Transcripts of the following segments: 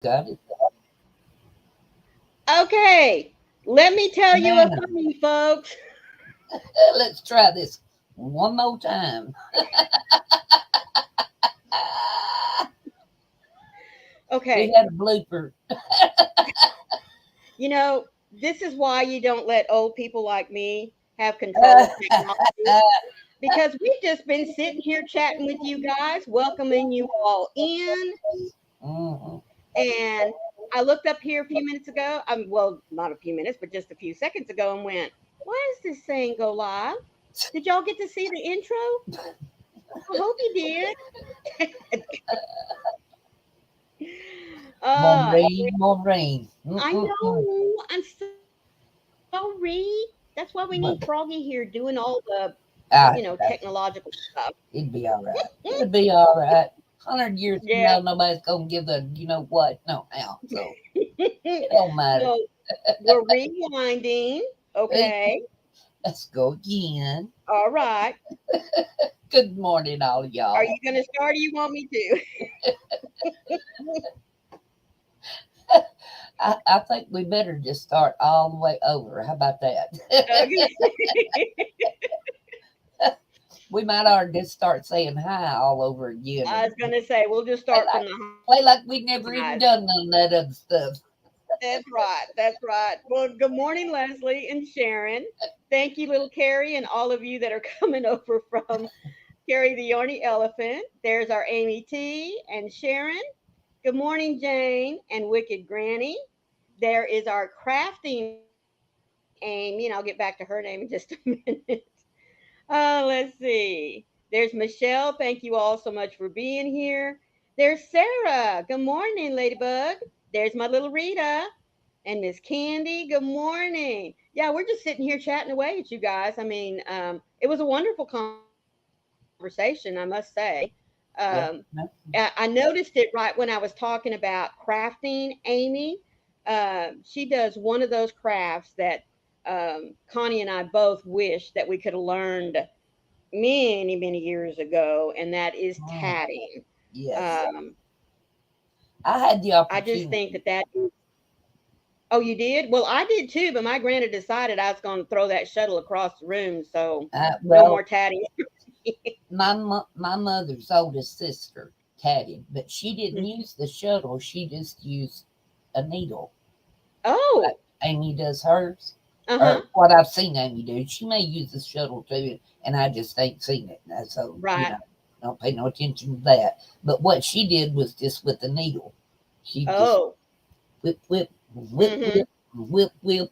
Got it. Okay, let me tell you a Banana. funny, folks. Let's try this one more time. We Okay, had a blooper. you know, this is why you don't let old people like me have control of technology because we've just been sitting here chatting with you guys, welcoming you all in. Mhm. And I looked up here a few minutes ago. Well, not a few minutes, but just a few seconds ago, and went, "Why is this saying go live?" Did y'all get to see the intro? I hope you did. Maureen, Anyway, Maureen. I Mm-mm-mm. know. I'm sorry. That's why we need Froggy here But doing all the, I, technological stuff. it'd be all right. It'll be all right. 100 years from Yeah. now, nobody's gonna give a you know what no now. So it don't matter. So we're rewinding. Hey, Okay. let's go again. All right. Good morning, all of Are y'all. you going to start or you want me to? I think we better just start all the way over. How about that? Okay. We might ought to just start saying hi all over again I and was going to say, we'll just play start like from the play like we never highs. even done none of that other stuff. That's right. That's right. Well, good morning, Leslie and Sharon. Thank you, little Carrie, and all of you that are coming over from Carrie the Orny Elephant. There's our Amy T and Sharon. Good morning, Jane and Wicked Granny. There is our crafting Amy, and I'll get back to her name in just a minute. Let's see. There's Michelle. Thank you all so much for being here. There's Sarah. Good morning, Ladybug. There's my little Rita. And Miss Candy, good morning. Yeah, we're just sitting here chatting away at you guys. I mean, it was a wonderful conversation, I must say. Um, Yeah. No. I noticed it right when I was talking about crafting, Amy. She does one of those crafts that Connie and I both wish that we could have learned many, many years ago, and that is Mm, tatting. yes. Um, I had the I just think opportunity. that that is. Oh, you did? Well, I did too, but my granny decided I was going to throw that shuttle across the room, so no more Well, tatting. my mother's oldest sister tatted, but she didn't Mhm. use the shuttle. She just used a needle. Like Oh, Amy does hers, uh-huh. or what I've seen Amy do. She may use the shuttle too, and I just ain't seen it. So Right. don't pay no attention to that. But what she did was just with the needle. She just Oh. whip, whip, whip, Mhm. whip, whip, whip,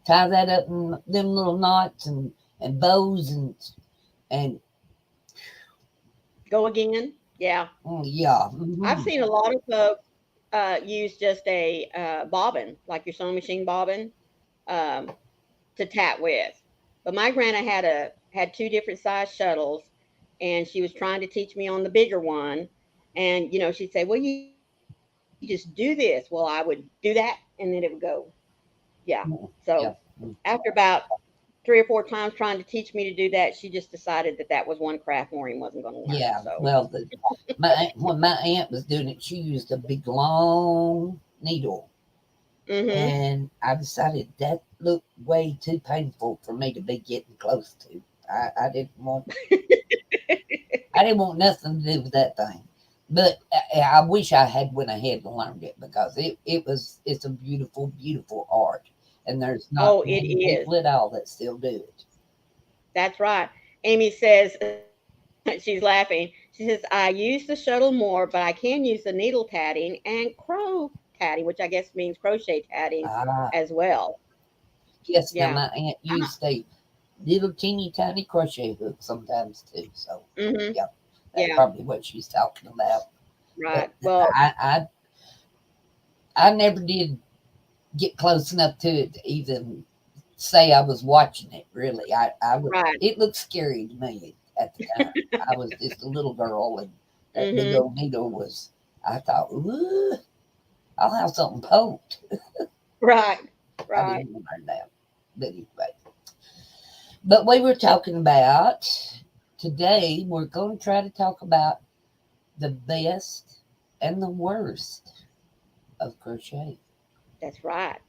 tie that up in them little knots and bows and Go again. Yeah. yeah. I've Hmm. seen a lot of folks use just a bobbin, like your sewing machine bobbin, um, to tat with. But my grandma had two different size shuttles, and she was trying to teach me on the bigger one. And she'd say, "Well, you just do this." Well, I would do that, and then it would go. Yeah. So Yeah. after about 3 or 4 times trying to teach me to do that, she just decided that that was one craft Maureen wasn't going to learn. Yeah. So, Well, when my aunt was doing it, she used a big long needle, mm-hmm. and I decided that looked way too painful for me to be getting close to. I didn't want nothing to do with that thing. But I wish I had went ahead and learned it because it's a beautiful, beautiful art, and there's not Oh, it many is. people at all that still do it. That's right. Amy says, she's laughing. She says, I use the shuttle more, but I can use the needle tatting and crow tatting, which I guess means crochet tatting Ah, as well. yes. Now Yeah. my aunt used a little teeny tiny crochet hook sometimes too. So, Mm-hmm. yeah, that's Yeah. probably what she's talking about. But Right. Well, I, I, I never did get close enough to it to even say I was watching it. Really, I was. right. It looked scary to me at the time. I was just a little girl, and that big Mm-hmm. old needle was. I thought, ooh, I'll have something poked. Right. I Right. didn't want to learn that. But anyway, but we were talking about today. We're going to try to talk about the best and the worst of crochet. That's right.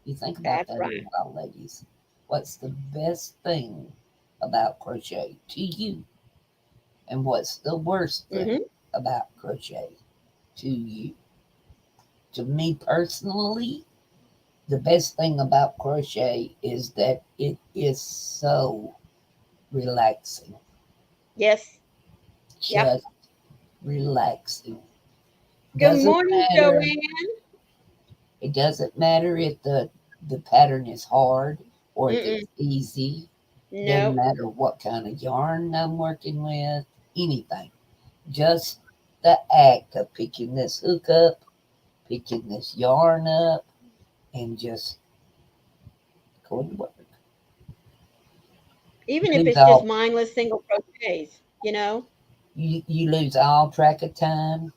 You think about That's that a right. while, ladies. What's the best thing about crochet to you? And what's the worst thing Mm-hmm. about crochet to you? To me personally, the best thing about crochet is that it is so relaxing. Yes. Yep. Just relaxing. Good Doesn't morning, matter. Joanne. It doesn't matter if the pattern is hard or if Mm-mm. it's easy. Doesn't Nope. matter what kind of yarn I'm working with. Anything. Just the act of picking this hook up, picking this yarn up, and just going to work. Even You if lose it's just all mindless single crochets, you know? you lose all track of time.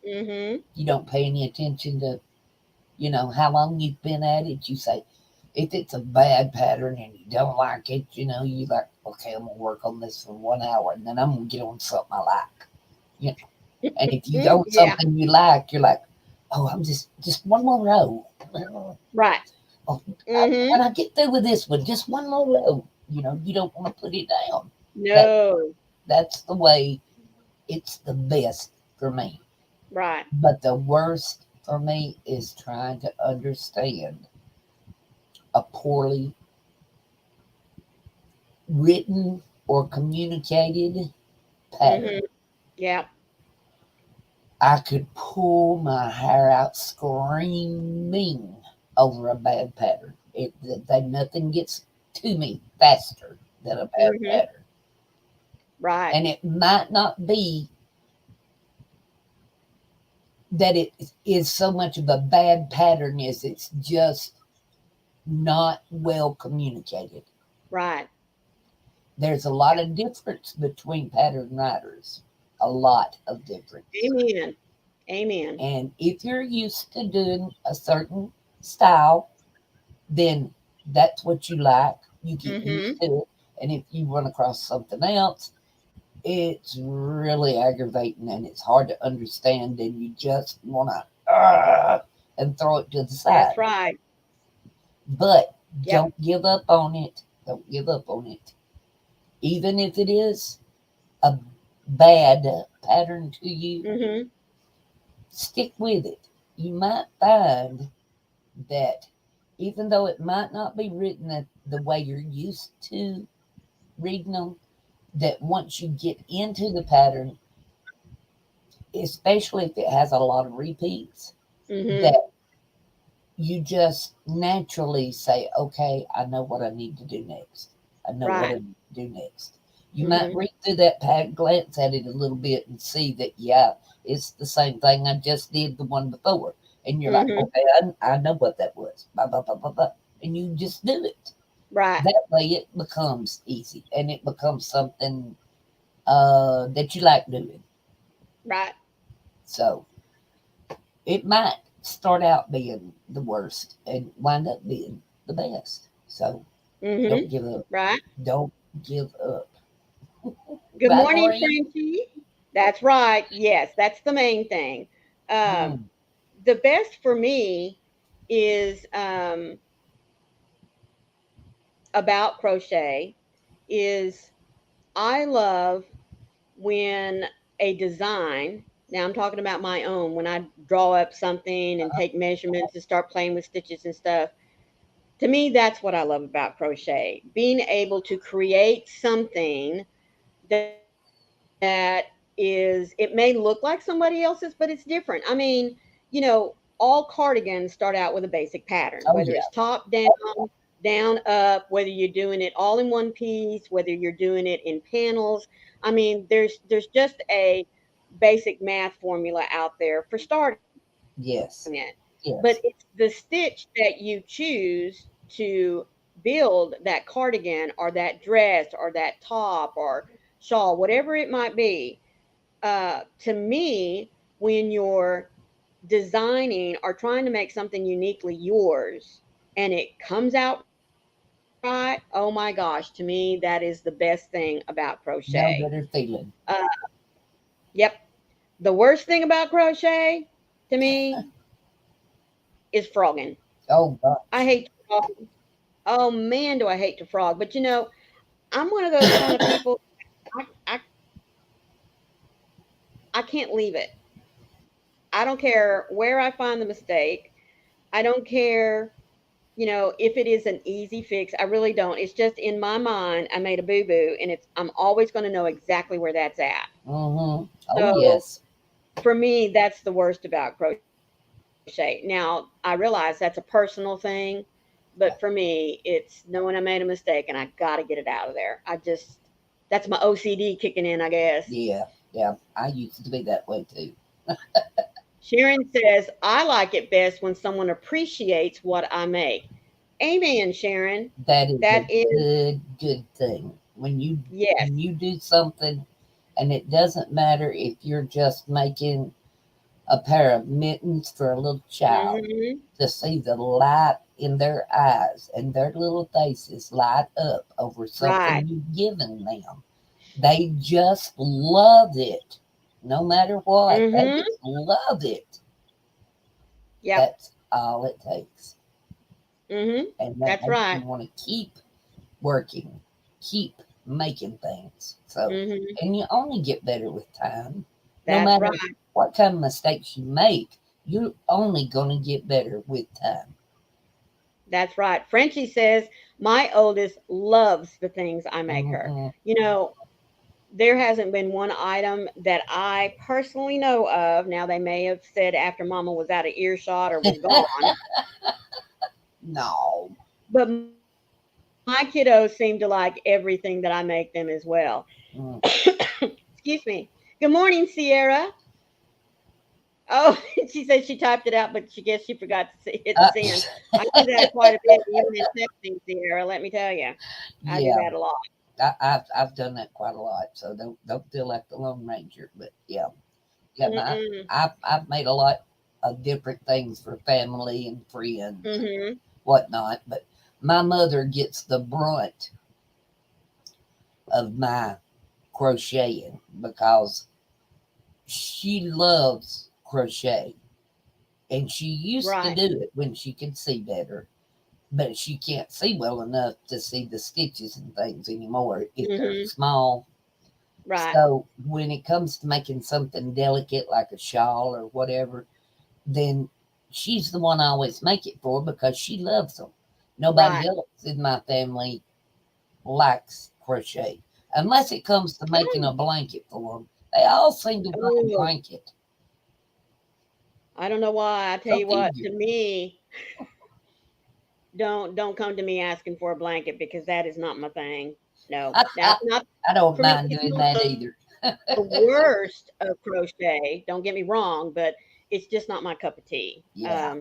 Mm-hmm. You don't pay any attention to how long you've been at it. You say if it's a bad pattern and you don't like it, you like, okay, I'm gonna work on this for 1 hour and then I'm gonna get on something I like. You know, and if you go with Yeah. something you like, you're like, oh, I'm just one more row. Right. Oh, Mm-hmm. when I get through with this one, just one more row. You don't want to put it down. That No. that's the way it's the best for me. Right. But the worst for me is trying to understand a poorly written or communicated pattern. Mm-hmm. Yeah. I could pull my hair out screaming over a bad pattern. Nothing gets to me faster than a bad Mm-hmm. pattern. Right. And it might not be that it is so much of a bad pattern as it's just not well communicated. Right. There's a lot of difference between pattern writers, a lot of difference. Amen. Amen. And if you're used to doing a certain style, then that's what you like. You get used Mm-hmm. to it. And if you run across something else, it's really aggravating and it's hard to understand, and you just want to and throw it to the That's side. right. But Yep. don't give up on it. Don't give up on it. Even if it is a bad pattern to you, Mm-hmm. stick with it. You might find that even though it might not be written the way you're used to reading them, that once you get into the pattern, especially if it has a lot of repeats, Mm-hmm. that you just naturally say, okay, I know what I need to do next. I know what I Right. need to do next. You might Mm-hmm. read through that pad, glance at it a little bit, and see that, yeah, it's the same thing I just did the one before. And you're like, Mm-hmm. okay, I know what that was. Blah, blah, blah, blah, blah. And you just do it. Right. That way it becomes easy and it becomes something that you like doing. Right. So it might start out being the worst and wind up being the best. So Mm-hmm. don't give up. Right. Don't give up. Good Right, morning, Maureen? Frankie. That's right. Yes, that's the main thing. Um, Mm. the best for me is about crochet is I love when a design, now I'm talking about my own, when I draw up something and take measurements and start playing with stitches and stuff. To me, that's what I love about crochet. Being able to create something that it may look like somebody else's, but it's different. I mean, all cardigans start out with a basic pattern, whether Oh it's yeah. top down, down up, whether you're doing it all in one piece, whether you're doing it in panels. I mean, there's just a basic math formula out there for starting it. Yes. But it's the Yes. stitch that you choose to build that cardigan or that dress or that top or shawl, whatever it might be. To me, when you're designing or trying to make something uniquely yours and it comes out right, oh my gosh, to me, that is the best thing about crochet. No Uh, better feeling. yep. The worst thing about crochet to me is frogging. Oh I gosh. hate to frog. Oh man, do I hate to frog. But I'm one of those kind of people. I I I can't leave it. I don't care where I find the mistake. I don't care, if it is an easy fix. I really don't. It's just in my mind, I made a boo boo, and I'm always going to know exactly where that's at. Mm-hmm. Oh So yes. for me, that's the worst about crochet. Now I realize that's a personal thing, but for me, it's knowing I made a mistake and I got to get it out of there. That's my OCD kicking in, I guess. Yeah. Yeah. I used to be that way too. Sharon says, I like it best when someone appreciates what I make. Amen, Sharon. That is a That is, good thing. yes. When you do something, and it doesn't matter if you're just making a pair of mittens for a little child, Hmm. to see the light in their eyes and their little faces light up over Right. something you've given them. They just love it. No matter what, they Hmm. just love it. Yep. That's all it takes. Hmm. And that That's makes you right. want to keep working, keep making things. So, Hmm. and you only get better with time. No That's matter right. what kind of mistakes you make, you're only going to get better with time. That's right. Frenchie says, my oldest loves the things I make her. Mm-mm. You know, there hasn't been one item that I personally know of. Now, they may have said after Mama was out of earshot or was gone, No. but my kiddos seem to like everything that I make them as well. Mm. Excuse me. Good morning, Sierra. Oh, she said she typed it out, but she guess she forgot to hit Uh, send. I do that quite a bit, even in texting, Sierra. Let me tell you, I do yeah, that a lot. I've done that quite a lot. So don't feel like the Lone Ranger. But yeah, yeah, Mm-mm. I've made a lot of different things for family and friends and Mm-hmm. whatnot. But my mother gets the brunt of my crocheting because she loves crochet, and she used to Right. do it when she could see better, but she can't see well enough to see the stitches and things anymore if they're Mm-hmm. small. Right. So when it comes to making something delicate like a shawl or whatever, then she's the one I always make it for because she loves them. Nobody Right. else in my family likes crochet unless it comes to making a blanket for them. They all seem to want a Oh, blanket. I don't know why. I tell Go you what, figure. to me, don't come to me asking for a blanket because that is not my thing. No, that's not I don't for me. mind It's doing not that the either. worst of crochet. Don't get me wrong, but it's just not my cup of tea. Yeah.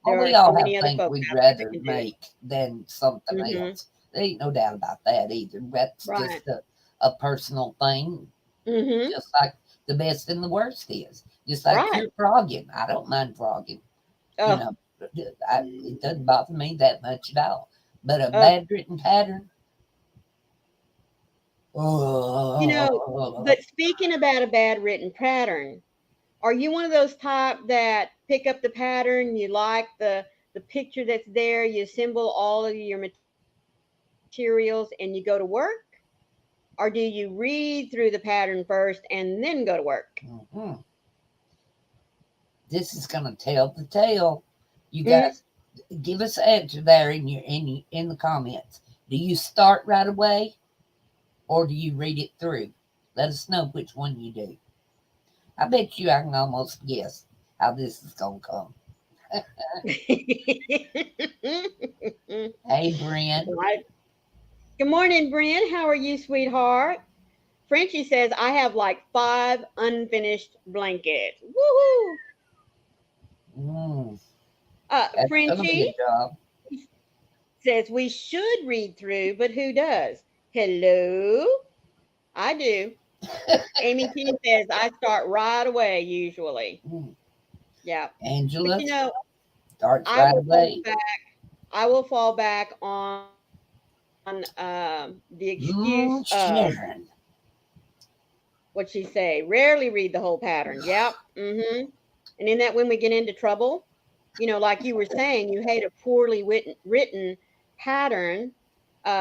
Well, There we are so all have many other things folks we'd out there that rather can do it. make than something Hmm. else. There ain't no doubt about that either. That's Right. just a personal thing, Hmm. just like the best and the worst is. Just like Right. you're frogging. I don't mind frogging. You Oh, know, it doesn't bother me that much at all. But a oh, bad written pattern, you know, oh, but speaking about a bad written pattern, are you one of those type that pick up the pattern, you like the picture that's there, you assemble all of your materials and you go to work? Or do you read through the pattern first and then go to work? mhm. This is gonna tell the tale. You Mm, guys give us an answer there in the comments. Do you start right away or do you read it through? Let us know which one you do. I bet you I can almost guess how this is gonna come. Hey, Brian. Right. Good morning, Bryn. How are you, sweetheart? Frenchie says, I have like 5 unfinished blankets. Woohoo! Mm, that's gonna be Frenchie a job. says, we should read through, but who does? Hello? I do. Amy T says, I start right away usually. Mm. Yeah. But Angela starts I right will fall away. back. I will fall back on the excuse of Sharon. what she say. Rarely read the whole pattern. Yep. Mm-hmm. And in that when we get into trouble. Like you were saying, you hate a poorly written pattern.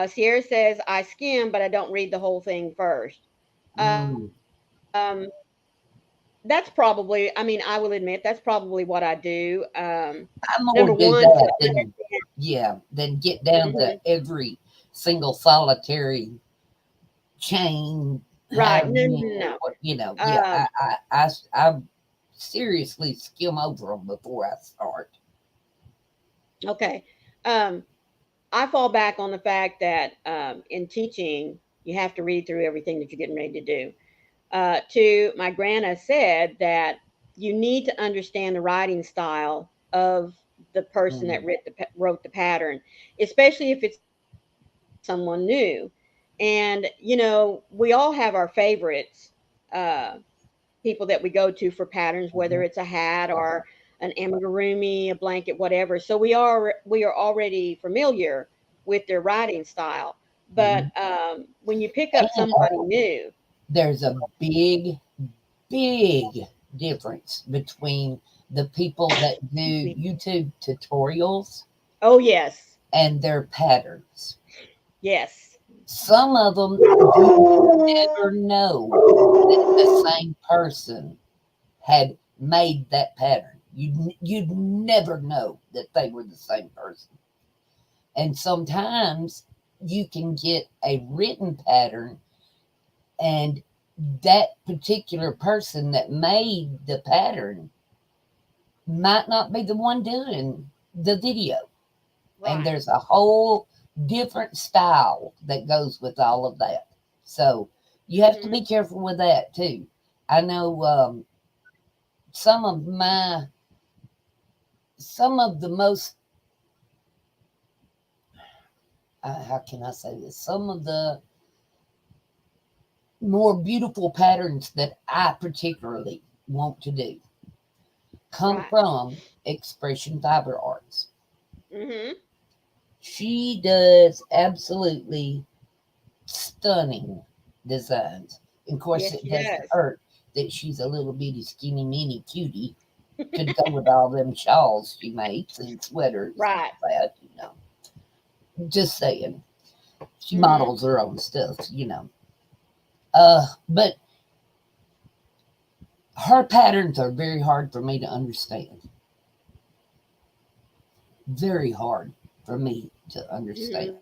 Sierra says, I skim, but I don't read the whole thing first. Mm, That's probably, I mean, I will admit that's probably what I do. I more Number do one, to that than, understand. yeah, than get down to Mhm. every single solitary chain, Right. however No, no, many, no, no. yeah, Um, I seriously skim over them before I start. okay. Um, I fall back on the fact that in teaching, you have to read through everything that you're getting ready to do. My grandma said that you need to understand the writing style of the person that Mm, wrote the pattern, especially if it's someone new. And we all have our favorites, uh, people that we go to for patterns, whether it's a mhm, hat or an amigurumi, a blanket, whatever. So we are already familiar with their writing style. But mhm. when you pick up And somebody new, there's a big difference between the people that excuse do me. YouTube tutorials Oh yes, and their patterns. yes, Some of them you never know that the same person had made that pattern. You'd never know that they were the same person. And sometimes you can get a written pattern, and that particular person that made the pattern might not be the one doing the video. And right. there's a whole different style that goes with all of that. So you have to Mhm. be careful with that too. I know some of my some of the most how can I say this? Some of the more beautiful patterns that I particularly want to do come Right. from Expression Fiber Arts. Mhm. She does absolutely stunning designs. And of course, Yes, it she doesn't does. hurt that she's a little bitty, skinny, mini cutie. Could go with all them shawls she makes and sweaters and Right. all that. Just saying. She Mhm. models her own stuff. But her patterns are very hard for me to understand. Very hard for me to understand. Mhm.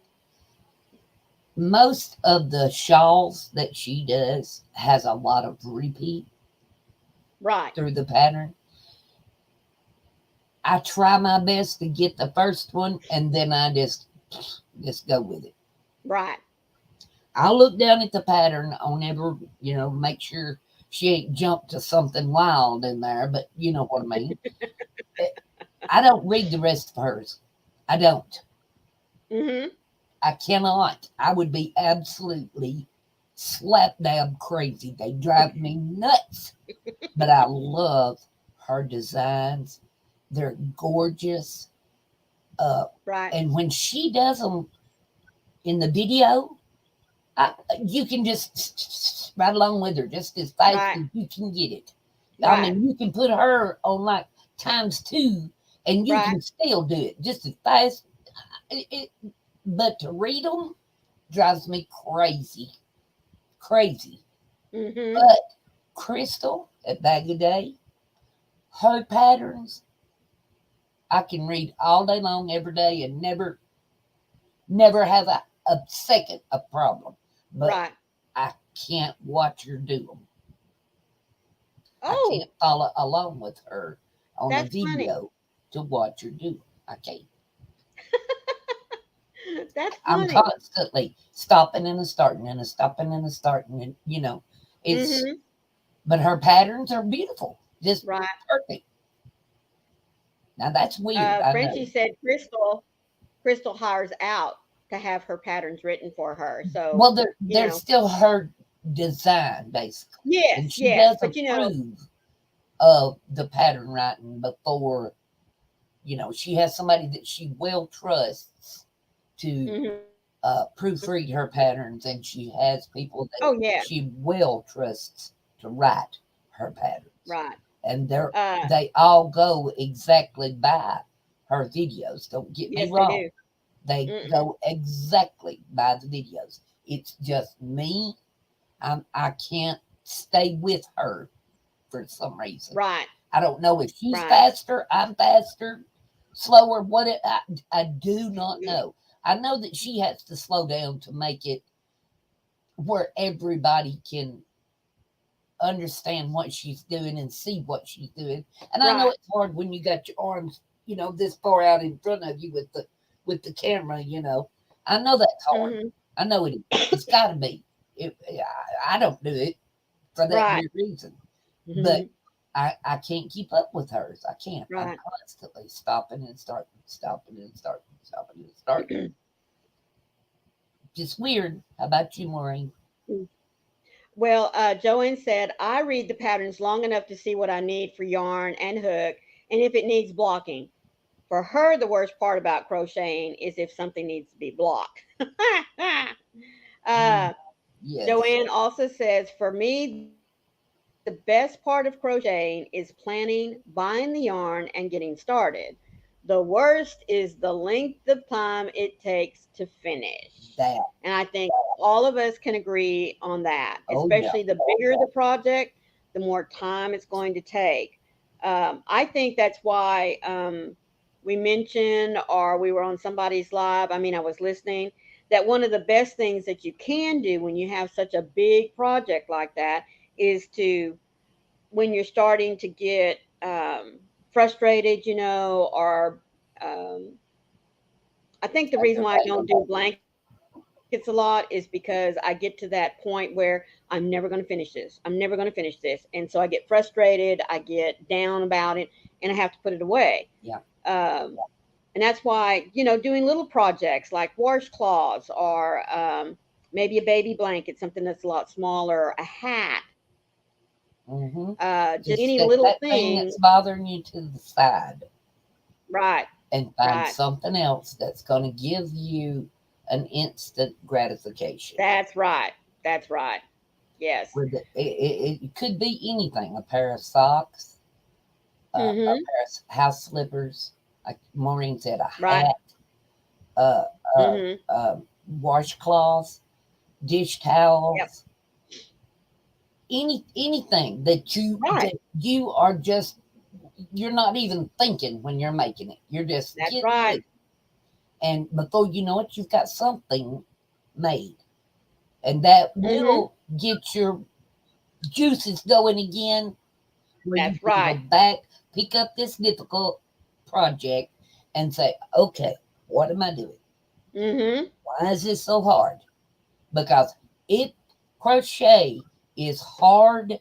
Most of the shawls that she does has a lot of repeat Right. through the pattern. I try my best to get the first one and then I just go with it. Right. I'll look down at the pattern. I'll never, make sure she ain't jumped to something wild in there, but you know what I mean. Eh, I don't read the rest of hers. I don't. Mhm. I cannot. I would be absolutely slap dab crazy. They drive me nuts. But I love her designs. They're gorgeous. Uh, Right. and when she does them in the video, I, you can just right along with her just as fast Right. as you can get it. I Right. mean, you can put her on like times two, and you Right. can still do it just as fast. But to read them drives me crazy, crazy. Mhm. But Crystal at Bag of Day, her patterns I can read all day long, every day, and never have a second of problem. But Right. I can't watch her do them. I Oh, can't follow along with her on a that's funny. video to watch her do it. I can't. That's I'm funny. constantly stopping and a starting and a stopping and a starting, and it's. Mhm. But her patterns are beautiful, just Right. perfect. Now that's weird, I Frenchie know. said Crystal hires out to have her patterns written for her. So, Well, you they're know, still her design basically, and yes, she yes, does but approve of the pattern writing before. She has somebody that she well trusts to mhm. proofread her patterns, and she has people that Oh, yes. she well trusts to write her patterns. Right. and Uh, they all go exactly by her videos. Don't get me yes, they wrong. do. They Mm-mm. go exactly by the videos. It's just me. I can't stay with her for some reason. Right, I don't know if she's right. faster, I'm faster, slower. I do not know. I know that she has to slow down to make it where everybody can understand what she's doing and see what she's doing. And I know Right. it's hard when you got your arms, this far out in front of you with the camera. I know that's hard. Hmm. I know it is. It's got to be. I don't do it for that Right. very reason. But Hmm. I can't keep up with hers. I can't. I'm Right. constantly stopping and starting, stopping and starting, stopping and starting. Just weird. How about you, Maureen? Well, Joanne said, I read the patterns long enough to see what I need for yarn and hook and if it needs blocking. For her, the worst part about crocheting is if something needs to be blocked. Mm, uh, yes. Joanne also says, for me, the best part of crocheting is planning, buying the yarn, and getting started. The worst is the length of time it takes to finish. That. And I think all of us can agree on that, Oh yeah. especially the bigger the project, the more time it's going to take. I think that's why we mentioned, or we were on somebody's live. I mean, I was listening, that one of the best things that you can do when you have such a big project like that is to, when you're starting to get frustrated, or um, I think the reason why I don't do blankets a lot is because I get to that point where I'm never going to finish this. I'm never going to finish this. And so I get frustrated, I get down about it, and I have to put it away. Yeah. Um, and that's why, doing little projects like washcloths, or maybe a baby blanket, something that's a lot smaller, a hat, Mm-hmm. just Just any set little that thing thing. that's bothering you to the side Right, and find right. something else that's going to give you an instant gratification. That's right. That's right. Yes. It could be anything, a pair of socks, a Mhm. pair of house slippers, like Maureen said, a Right. hat, uh, uh, Mhm. uh, washcloths, dish Yep. towels, anything Right. that you are just you're not even thinking when you're making it. You're just That's getting right. with it. And before you know it, you've got something made. And that Mhm. will get your juices going again, where you That's can go right. back, pick up this difficult project, and say, okay, what am I doing? Mhm. Why is this so hard? Because if crochet is hard,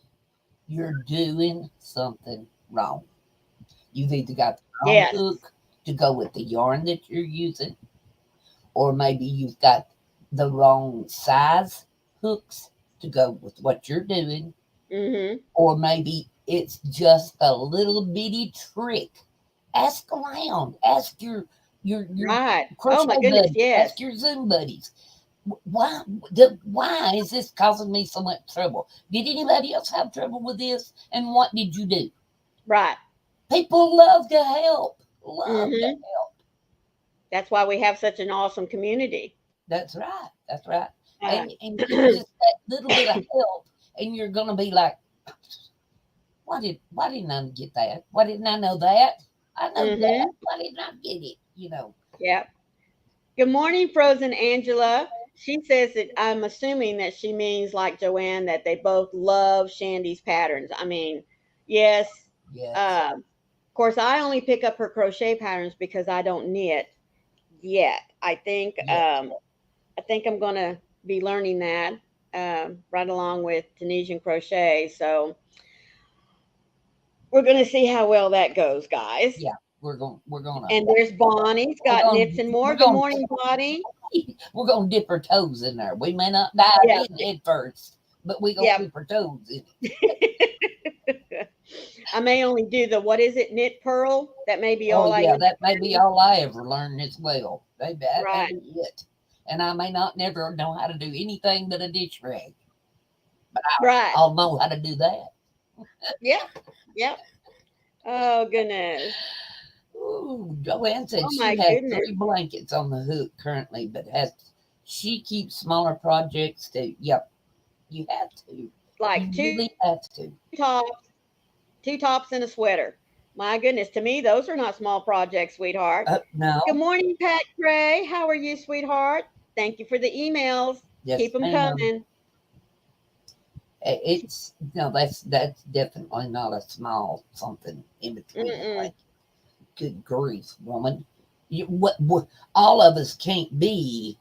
you're doing something wrong. You've either got the wrong Yes. hook to go with the yarn that you're using, or maybe you've got the wrong size hooks to go with what you're doing, Mhm. or maybe it's just a little bitty trick. Ask around. Ask your Right. Oh crochet my goodness, buddies. Ask yes. your Zoom buddies. Why why is this causing me so much trouble? Did anybody else have trouble with this? And what did you do? Right. People love to help. Love to Mhm. help. That's why we have such an awesome community. That's right. That's right. Uh, And just that little bit of help, and you're gonna be like, why didn't I get that? Why didn't I know that? I know that. mhm. Why didn't I get it? Yep. Good morning, Frozen Angela. She says that, I'm assuming that she means, like Joanne, that they both love Shandy's patterns. I mean, yes. Yes. Of course, I only pick up her crochet patterns because I don't knit yet. Yes. I think I'm gonna be learning that right along with Tunisian crochet. So we're gonna see how well that goes, guys. Yeah. We're gonna And there's Bonnie's we're got gonna knits and more. we're Good gonna morning, Bonnie. we're gonna dip our toes in there. We may not dive Yeah, in head first, but we gonna yeah. dip our toes in it. I may only do the, what is it, knit purl. That may be Oh all I yeah, end up that may be doing. all I ever learned as well. That may Right, be it. And I may not never know how to do anything but a dish rag, but right. I'll know how to do that. Yep. Yep. Oh goodness. Ooh, Joanne said Oh my she has goodness. 3 blankets on the hook currently, but has she keeps smaller projects too. Yep, you have to. Like You really have to. tops, 2 tops and a sweater. My goodness, to me, those are not small projects, sweetheart. No, Good morning, Pat Gray. How are you, sweetheart? Thank you for the emails. yes, Keep them ma'am. coming. It's no, that's definitely not a small something in between a Mm-mm. blanket. Good grief, woman! What? All of us can't be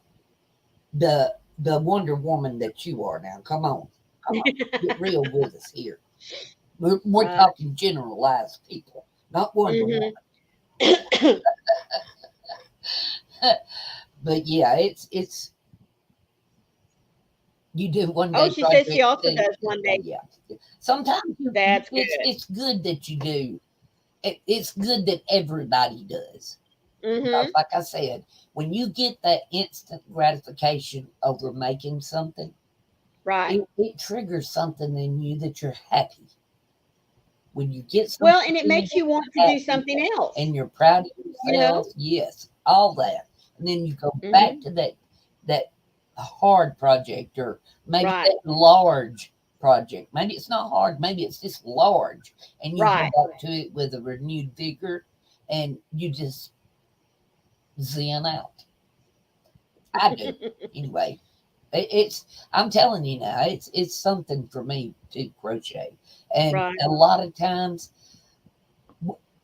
the Wonder Woman that you are now. Come on, get real with us here. We're Right. talking generalized people, not Wonder Mm-hmm. Woman. But yeah, it's you do one Oh, day she says she projects also and does one day. yeah. Sometimes That's good. it's good that you do. It's good that everybody does. Because, Mm-hmm. like I said, when you get that instant gratification over making something, Right. it triggers something in you that you're happy. When you get Well, something and it makes finished, you want to you're do happy something else, and you're proud of you know? yourself. Yes, all that. And then you go back Mm-hmm. to that hard project or maybe Right. that large project. Maybe it's not hard, maybe it's just large. And you go Right. back to it with a renewed vigor and you just zen out. I do. Anyway, it's I'm telling you now, it's something for me to crochet. And Right. a lot of times,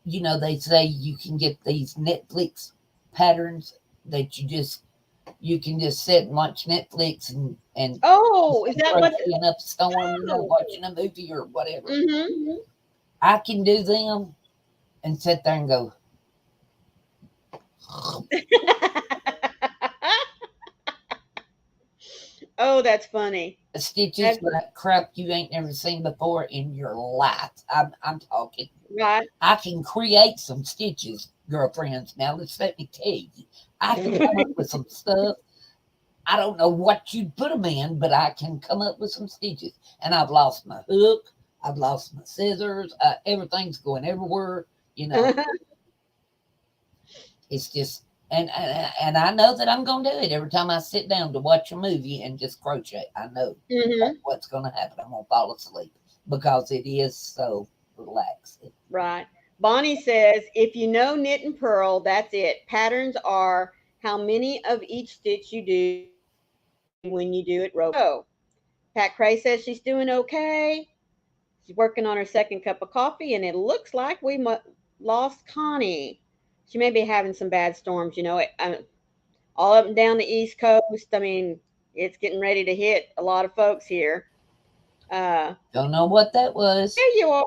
they say you can get these Netflix patterns that you can just sit and watch Netflix and Oh, is instead of that what? crocheting up a storm, Oh. watching a movie or whatever. Mm-hmm. I can do them and sit there and go, Oh, that's funny. stitches That's like crap you ain't never seen before in your life. I'm talking. right. I can create some stitches, girlfriends. Now let me tell you, I can come up with some stuff. I don't know what you put them in, but I can come up with some stitches. And I've lost my hook. I've lost my scissors. Everything's going everywhere. You know, it's just, and I know that I'm going to do it every time I sit down to watch a movie and just crochet. I know that's Mm-hmm. what's going to happen. I'm going to fall asleep because it is so relaxing. Right. Bonnie says, if you know knit and purl, that's it. Patterns are how many of each stitch you do when you do it row by row. Pat Cray says she's doing okay. She's working on her second cup of coffee, and it looks like we lost Connie. She may be having some bad storms, all up and down the East Coast. I mean, it's getting ready to hit a lot of folks here. Don't know what that was. There you are.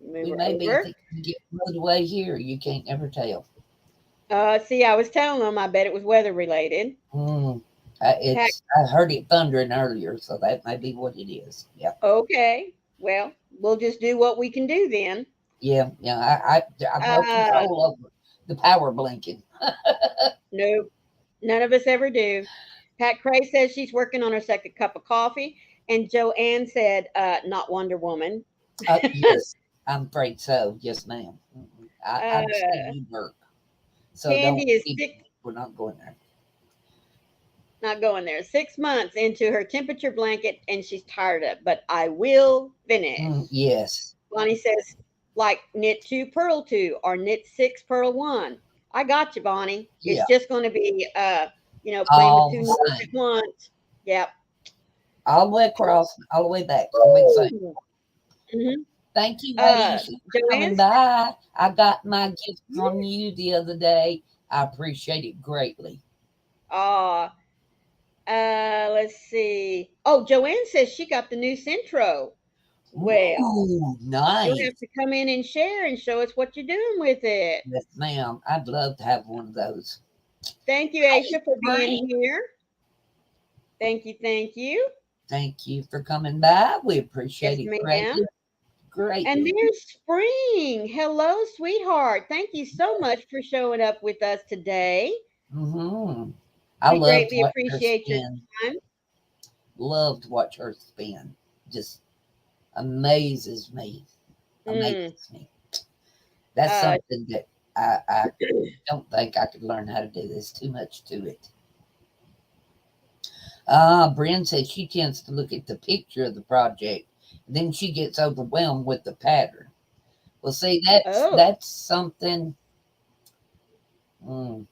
Move We her may be over. get moved away here. You can't never tell. See, I was telling them I bet it was weather related. Mm, Pat, I heard it thundering earlier, so that may be what it is. Yeah, okay. Well, we'll just do what we can do then. yeah. I've no Uh, control over the power blinking. no, none of us ever do. Pat Cray says she's working on her second cup of coffee, and Joanne said, "Not Wonder Woman." Yes, I'm afraid so. Yes, ma'am. I've seen Uh, you work, so don't. Candy is six, We're not going there. not going there. 6 months into her temperature blanket, and she's tired of. But I will finish. Yes. Bonnie says, like knit two, purl two, or knit six, purl one. I got you, Bonnie. Yeah. It's just going to be, playing with All two the needles at same. once. Yep. All the way across, all the way back. I'm excited. Mm-hmm. Thank you, Uh, Aisha, for coming Joanne's, by. I got my gift from you the other day. I appreciate it greatly. uh, let's see. Oh, Joanne says she got the new Centro. Well, Ooh, you'll have nice. to come in and share and show us what you're doing with it. Yes, ma'am. I'd love to have one of those. Thank you, Aisha, for being here. Thank you, thank you. Thank you for coming by. We appreciate Yes, it ma'am. greatly. And Greatly. there's Spring. Hello, sweetheart. Thank you so much for showing up with us today. Hmm. I We love to greatly watch her appreciate your spin. time. Love to watch her spin. just amazes me. Mm. Amazes me. That's Uh, something that I don't think I could learn how to do. There's too much to it. Bryn says she tends to look at the picture of the project, then she gets overwhelmed with the pattern. Well, see, oh, that's something. mm,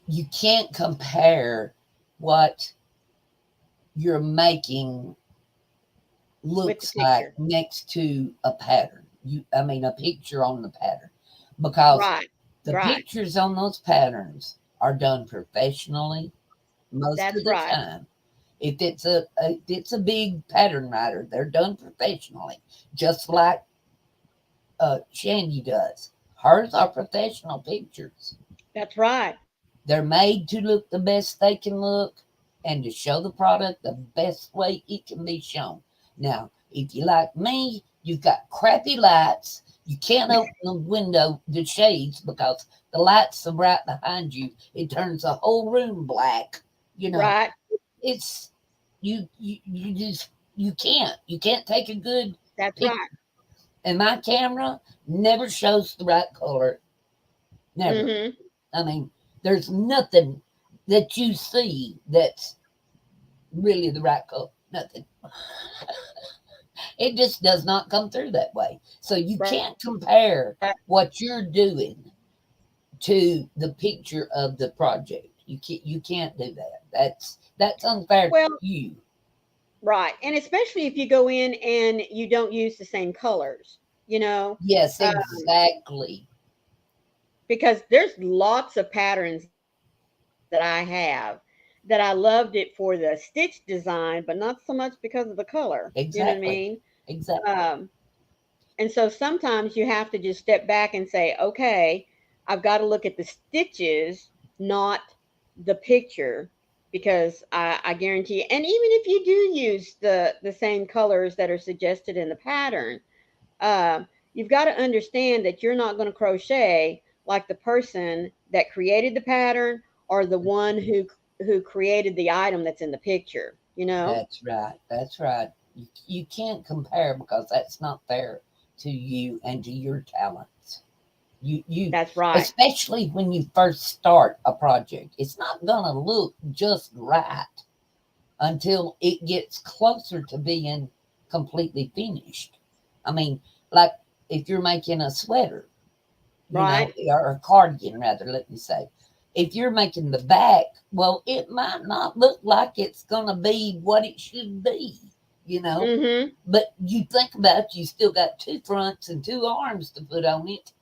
you can't compare what you're making with the looks like picture. next to a pattern. I mean, a picture on the pattern, because Right. the Right. pictures on those patterns are done professionally most of That's the right. time. If it's a big pattern writer, they're done professionally, just like Shandy does. Hers are professional pictures. That's right. They're made to look the best they can look and to show the product the best way it can be shown. Now, if you like me, you've got crappy lights. You can't open the window, the shades, because the lights are right behind you. It turns the whole room black. You know, Right. it's you just you can't take a good That's picture. right. And my camera never shows the right color. Never. Mm-hmm. I mean, there's nothing that you see that's really the right color. Nothing. It just does not come through that way. So you Right. can't compare what you're doing to the picture of the project. You can't do that. That's unfair to Well, you. right. And especially if you go in and you don't use the same colors, you know, Yes, uh, exactly. because there's lots of patterns that I have that I loved it for the stitch design, but not so much because of the color. You know what I mean? Exactly. Um, Exactly. and so sometimes you have to just step back and say, okay, I've got to look at the stitches, not the picture, because I guarantee, and even if you do use the same colors that are suggested in the pattern, you've got to understand that you're not going to crochet like the person that created the pattern or the one who created the item that's in the picture. You know, That's right. That's right. You can't compare because that's not fair to you and to your talents. You that's right. especially when you first start a project, it's not gonna look just right until it gets closer to being completely finished. I mean, like if you're making a sweater, Right. or a cardigan rather, let me say. If you're making the back, well, it might not look like it's gonna be what it should be, you know. Mm-hmm. But you think about it, you still got two fronts and two arms to put on it.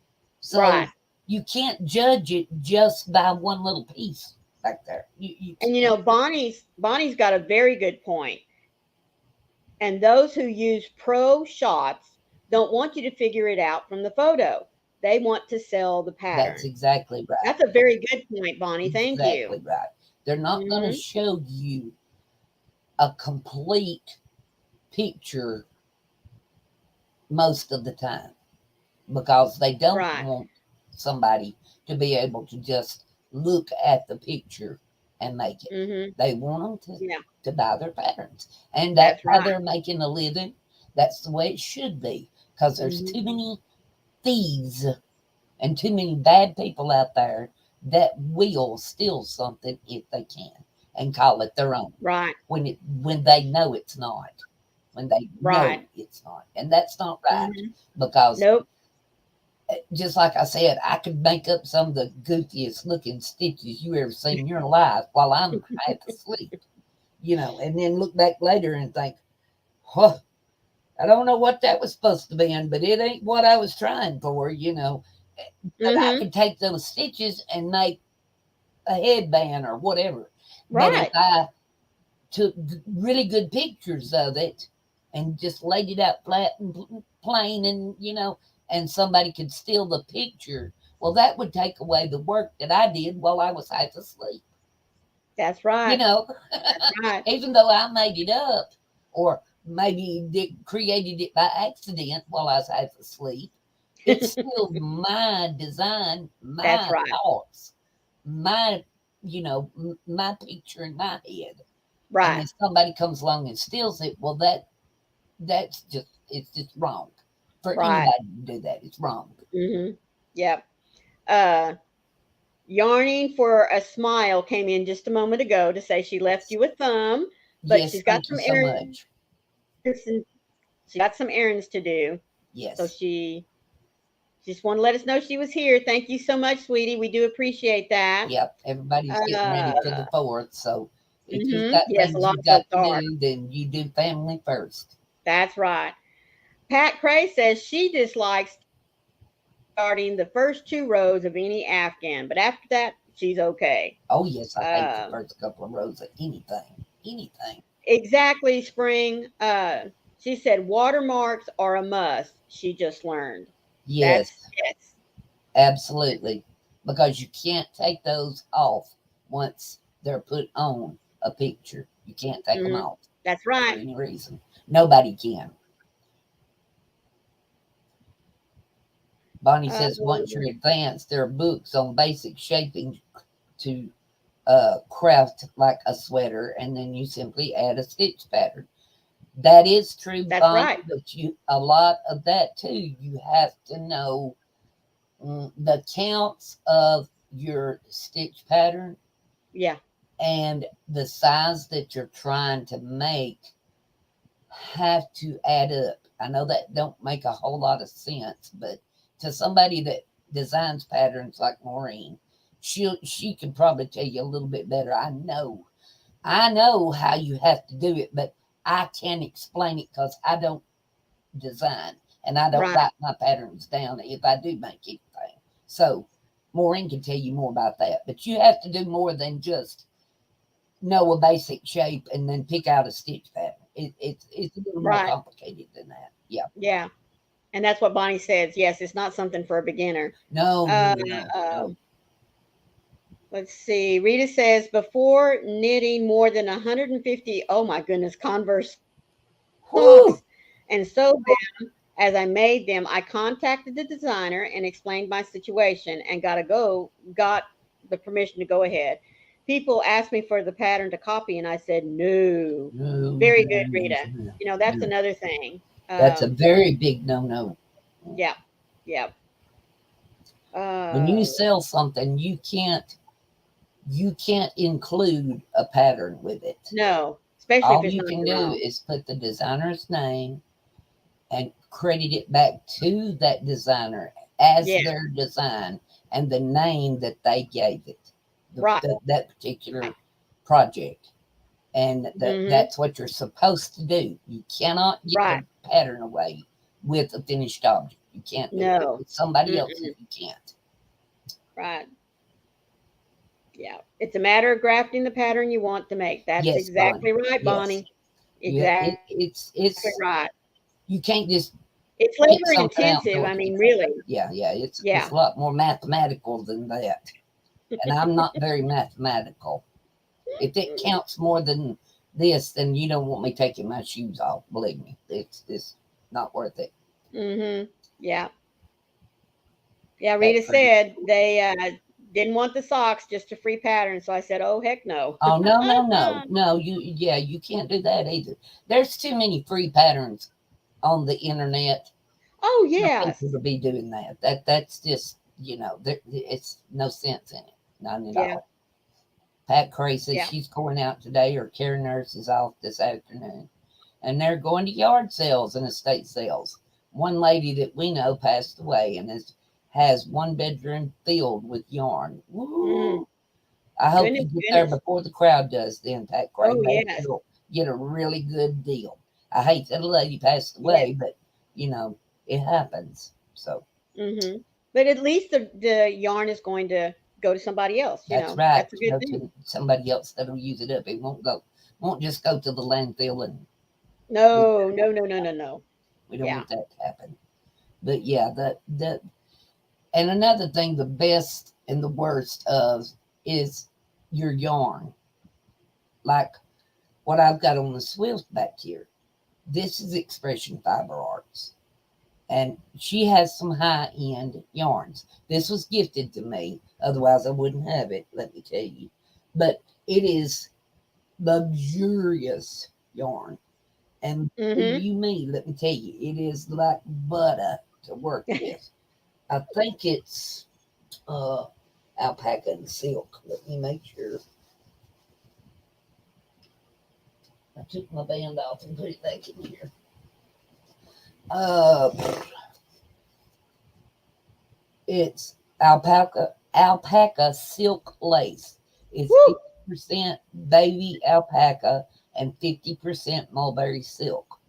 So Right. you can't judge it just by one little piece back there. You And can't. Bonnie's got a very good point. And those who use pro shots don't want you to figure it out from the photo. They want to sell the That's pattern. exactly right. That's a very good point, Bonnie. Thank you. Exactly right. They're not going to Hmm. show you a complete picture most of the time, because they don't Right. want somebody to be able to just look at the picture and make it. Hmm. They want them Yeah, to buy their patterns. And that's that's how right. they're making a living. That's the way it should be, because there's Hmm. too many thieves and too many bad people out there that will steal something if they can and call it their own Right. when they know it's not, when they know Right. it's not, and that's not right, Hmm. because Nope. just like I said, I could make up some of the goofiest looking stitches you ever seen in your life while I'm half asleep, and then look back later and think, huh, I don't know what that was supposed to be in, but it ain't what I was trying for. But I Hmm. could take those stitches and make a headband or whatever. But if Right. I took really good pictures of it and just laid it out flat and plain, and somebody could steal the picture, well, that would take away the work that I did while I was half asleep. That's You right. know, That's right. even though I made it up, or maybe created it by accident while I was half asleep, it's still my design, That's my right. thoughts, my my picture in my head. And Right. if somebody comes along and steals it, well, that's just it's just wrong for Right. anybody to do that. It's wrong. Mm-hmm. Yep. Uh, Yarning for a Smile came in just a moment ago to say she left Yes, you a thumb, but yes. she's got Thank you some so errands. much. And she got some errands to do, so Yes. she just want to let us know she was here. Thank you so much, sweetie. We do appreciate that. Yep. Everybody's getting Uh, ready for the fourth. So if you've mhm. got Yes, a things lot you've of got folks to are. do, then you do family first. That's right. Pat Cray says she dislikes starting the first two rows of any Afghan, but after that, she's okay. Oh, yes. I hate the Um, first couple of rows of anything. Anything. exactly, Spring. She said watermarks are a must. She just learned. That's Yes. yes. Absolutely. Because you can't take those off once they're put on a picture. You can't take them Hmm. off That's for right. any reason. Nobody can. Bonnie Uh, says once you're advanced, there are books on basic shaping to craft like a sweater, and then you simply add a stitch pattern. That is true, that's Bonnie, right. but you a lot of that too. You have to know the counts of your stitch pattern Yeah. and the size that you're trying to make have to add up. I know that don't make a whole lot of sense, but to somebody that designs patterns like Maureen, she can probably tell you a little bit better. I know how you have to do it, but I can't explain it because I don't design and I don't Right. write my patterns down if I do make anything. So Maureen can tell you more about that, but you have to do more than just know a basic shape and then pick out a stitch pattern. It's a little more Right. complicated than that. Yeah. Yeah. And that's what Bonnie says. Yes, it's not something for a beginner. No, no, Uh, no, no, no. um, let's see. Rita says before knitting more than 150, oh my goodness, Converse Whoo! socks and sewed them as I made them, I contacted the designer and explained my situation and got the permission to go ahead. People asked me for the pattern to copy, and I said no. No, Very no, good, no, Rita. no, That's no. another thing. That's a very big no no. Yeah, yeah. When you Uh, sell something, you can't include a pattern with it. no, especially if All it's you not can your do own. is put the designer's name and credit it back to that designer as Yeah, their design and the name that they gave it, right. that particular project. And Mm-hmm. that's what you're supposed to do. You cannot give Right. a pattern away with a finished object. You can't do it. If No. it's somebody else's, Mm-mm. you can't. Right. Yeah. It's a matter of grafting the pattern you want to make. That's Yes, Bonnie. exactly right, Yes. Bonnie. Exactly It's right. you can't just It's pick labor something out and intensive. throw I it mean, together. really. Yeah, yeah. It's Yeah. a lot more mathematical than that. And I'm not very mathematical. If it counts more than this, then you don't want me taking my shoes off. Believe me, it's not worth it. Mm-hmm. Yeah. Yeah. That Rita crazy. said they didn't want the socks, just a free pattern. So I said, oh, heck no. Oh no, no, no, no! You can't do that either. There's too many free patterns on the internet Oh, for people yes. to be doing that. That's just it's no sense in it, none at Yeah. all. Pat Cray says Yeah. she's going out today. Her care nurse is off this afternoon, and they're going to yard sales and estate sales. One lady that we know passed away and has one bedroom filled with yarn. Mm, Woo! I hope goodness, you get there goodness. before the crowd does. Then Pat Cray, Oh, maybe yes. you'll get a really good deal. I hate that a lady passed Yes. away, but it happens. So Mm-hmm. But at least the yarn is going to go to somebody else. that's right. That's a good Go thing. to somebody else that'll use it up. It won't just go to the landfill and be No, there. no, no, no, no, no. We don't Yeah. want that to happen. But yeah, the and another thing, the best and the worst of is your yarn. Like what I've got on the Swift back here. This is Expression Fiber Arts. And she has some high end yarns. This was gifted to me, otherwise, I wouldn't have it, let me tell you. But it is luxurious yarn. And believe Mhm. you me, let me tell you, it is like butter to work with. I think it's uh, alpaca and silk. Let me make sure. I took my band off and put it back in here. Uh, it's alpaca silk lace. It's Woo. 50% baby alpaca and 50% mulberry silk.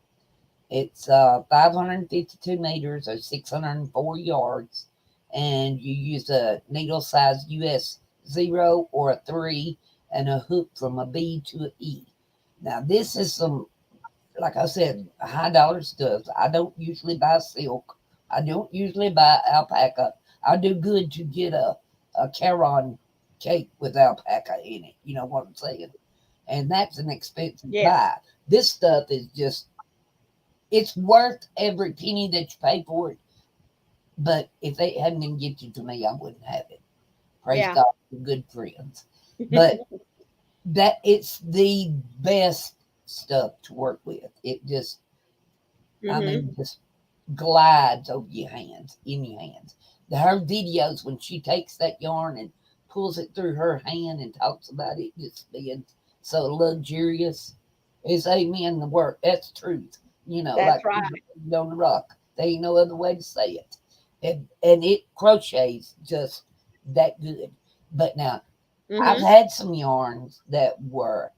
It's 552 meters or 604 yards, and you use a needle size US 0 or a 3 and a hook from a B to an E. Now, this is some, like I said, high dollar stuff. I don't usually buy silk. I don't usually buy alpaca. I do good to get a Caron cake with alpaca in it. You know what I'm saying? And that's an expensive Yes. buy. This stuff is just, it's worth every penny that you pay for it. But if they hadn't been gifted to me, I wouldn't have it. Praise Yeah. God for good friends. But that it's the best stuff to work with. It just, I Mhm. mean, just glides over your hands, in your hands. Her videos when she takes that yarn and pulls it through her hand and talks about it just being so luxurious, is amen the word. That's truth. You know, That's like right. on the rock. There ain't no other way to say it. And it crochets just that good. But now I've Mhm. had some yarns that were